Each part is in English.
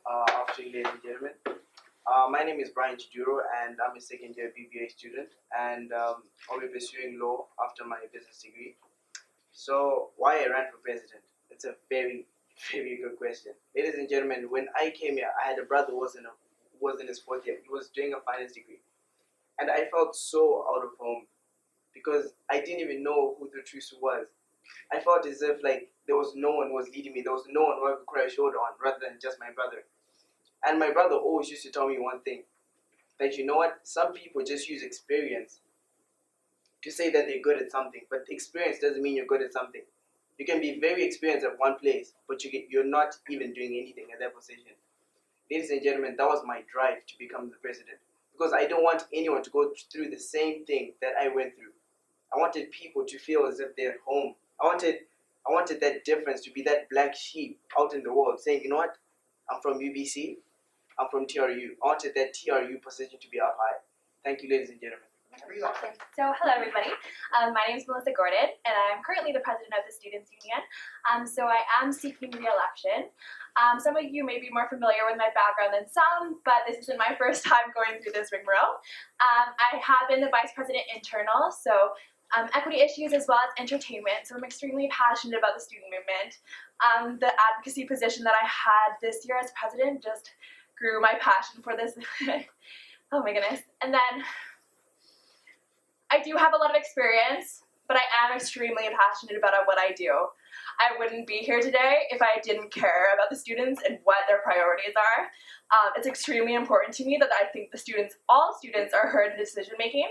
afternoon, ladies and gentlemen. My name is Chiduuro, and I'm a second year BBA student, and I'll be pursuing law after my business degree. So, why I ran for president? It's a very, very good question. Ladies and gentlemen, when I came here, I had a brother who was in his fourth year. He was doing a finance degree, and I felt so out of home because I didn't even know who the TRYOU was. I felt as if like there was no one who was leading me. There was no one who I could cry shoulder on rather than just my brother. And my brother always used to tell me one thing, that you know what, some people just use experience to say that they're good at something, but experience doesn't mean you're good at something. You can be very experienced at one place, but you're not even doing anything at that position. Ladies and gentlemen, that was my drive to become the president, because I don't want anyone to go through the same thing that I went through. I wanted people to feel as if they're at home. I wanted that difference to be that black sheep out in the world saying, you know what, I'm from UBC, I'm from TRYOU. I wanted that TRYOU position to be up high. Thank you, ladies and gentlemen. So, hello everybody. My name is Melissa Gordon, and I'm currently the president of the Students' Union. So I am seeking re-election. Some of you may be more familiar with my background than some, but this isn't my first time going through this rigmarole. I have been the vice president internal, so equity issues as well as entertainment, so I'm extremely passionate about the student movement. The advocacy position that I had this year as president just grew my passion for this. Oh my goodness. And then I do have a lot of experience, but I am extremely passionate about what I do. I wouldn't be here today if I didn't care about the students and what their priorities are. It's extremely important to me that I think all students are heard in decision making.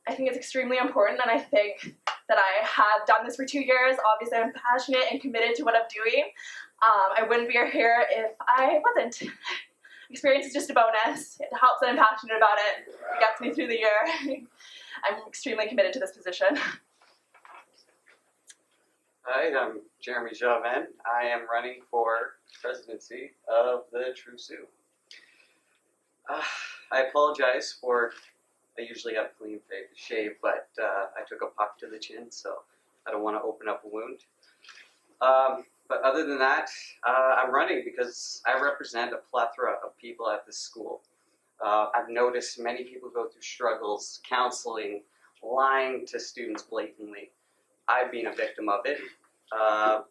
I think it's extremely important, and I think that I have done this for 2 years. Obviously, I'm passionate and committed to what I'm doing. I wouldn't be here if I wasn't. Experience is just a bonus. It helps that I'm passionate about it. It gets me through the year. I'm extremely committed to this position. Hi, I'm Jenvenne. I am running for presidency of the TRYOU. I apologize for, I usually have a clean shave, but I took a puck to the chin, so I don't want to open up a wound. But other than that, I'm running because I represent a plethora of people at this school. I've noticed many people go through struggles, counseling, lying to students blatantly. I've been a victim of it.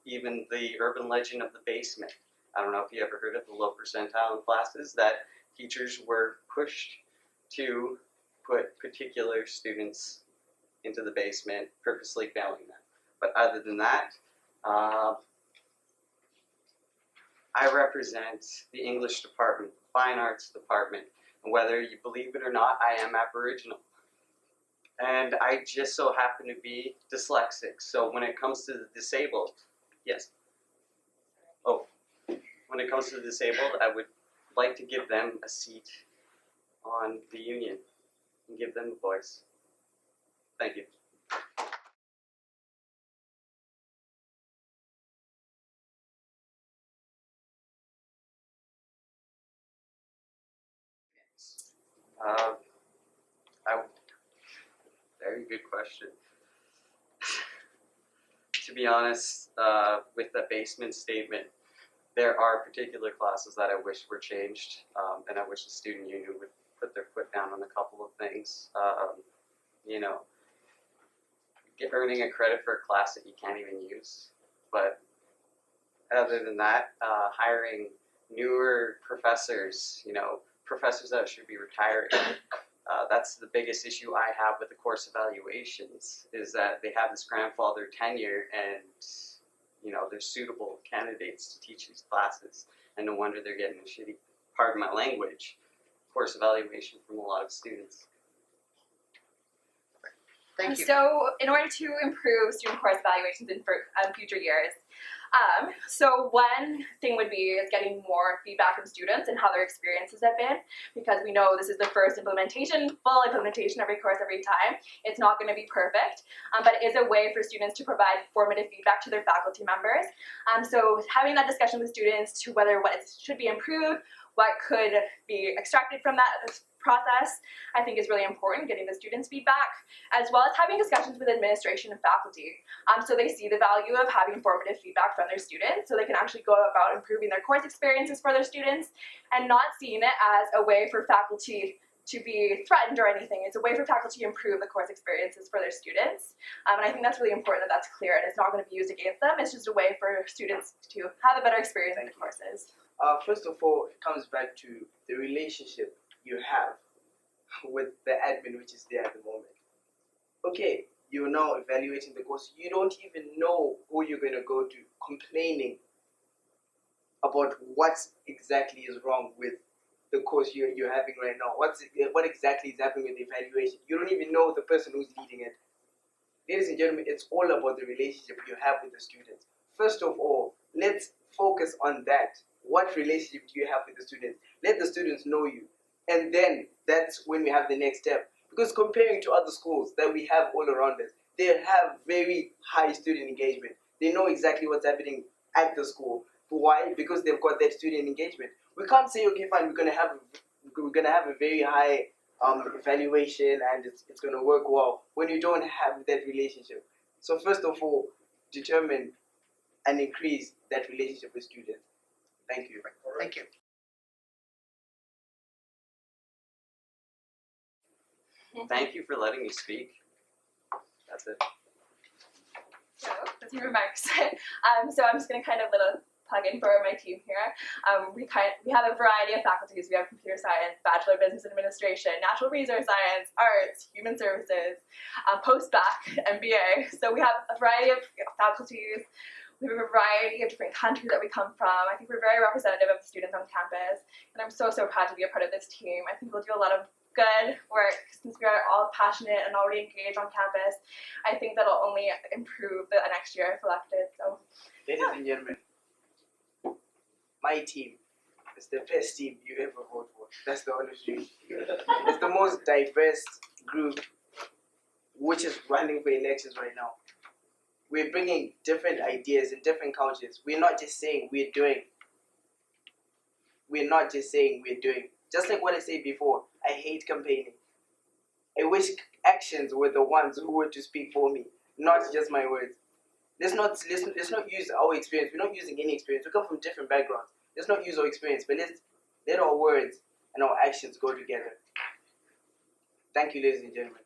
Even the urban legend of the basement. I don't know if you ever heard of the low percentile in classes, that teachers were pushed to put particular students into the basement, purposely failing them. But other than that, I represent the English department, the fine arts department, and whether you believe it or not, I am Aboriginal. And I just so happen to be dyslexic, so when it comes to the disabled, yes. Oh, when it comes to the disabled, I would like to give them a seat on the union and give them a voice. Thank you. Very good question. To be honest, with the basement statement, there are particular classes that I wish were changed, and I wish the student union would put their foot down on a couple of things. You know, earning a credit for a class that you can't even use, but other than that, hiring newer professors, professors that should be retiring. That's the biggest issue I have with the course evaluations, is that they have this grandfather tenure and, they're suitable candidates to teach these classes, and no wonder they're getting a shitty, pardon my language, course evaluation from a lot of students. Thank you. So, in order to improve student course evaluations in future years, so one thing would be is getting more feedback from students and how their experiences have been, because we know this is the first full implementation every course every time. It's not going to be perfect, but it is a way for students to provide formative feedback to their faculty members. So having that discussion with students to whether what should be improved, what could be extracted from that process, I think is really important, getting the students' feedback, as well as having discussions with administration and faculty. So they see the value of having formative feedback from their students, so they can actually go about improving their course experiences for their students, and not seeing it as a way for faculty to be threatened or anything. It's a way for faculty to improve the course experiences for their students. And I think that's really important that that's clear, and it's not going to be used against them. It's just a way for students to have a better experience in the courses. First of all, it comes back to the relationship you have with the admin, which is there at the moment. Okay, you're now evaluating the course. You don't even know who you're going to go to complaining about what exactly is wrong with the course you're having right now. What exactly is happening with the evaluation? You don't even know the person who's leading it. Ladies and gentlemen, it's all about the relationship you have with the students. First of all, let's focus on that. What relationship do you have with the students? Let the students know you. And then that's when we have the next step. Because comparing to other schools that we have all around us, they have very high student engagement. They know exactly what's happening at the school. Why? Because they've got that student engagement. We can't say, okay, fine, we're gonna have a very high evaluation and it's gonna work well when you don't have that relationship. So first of all, determine and increase that relationship with students. Thank you. Thank you. Thank you for letting me speak. That's it. So that's your remarks. So I'm just going to kind of little plug in for my team here. We have a variety of faculties. We have computer science, Bachelor of Business Administration, Natural Resource Science, Arts, Human Services, post-bac, MBA. So we have a variety of faculties. We have a variety of different countries that we come from. I think we're very representative of the students on campus, and I'm so proud to be a part of this team. I think we'll do a lot of good work since we are all passionate and already engaged on campus. I think that'll only improve the next year if elected. So, Ladies and gentlemen, my team is the best team you ever vote for. That's the honest truth. It's the most diverse group which is running for elections right now. We're bringing different ideas in different countries. We're not just saying we're doing. We're not just saying we're doing. Just like what I said before, I hate campaigning. I wish actions were the ones who were to speak for me, not just my words. Let's not use our experience. We're not using any experience. We come from different backgrounds. Let's not use our experience, but let's let our words and our actions go together. Thank you, ladies and gentlemen.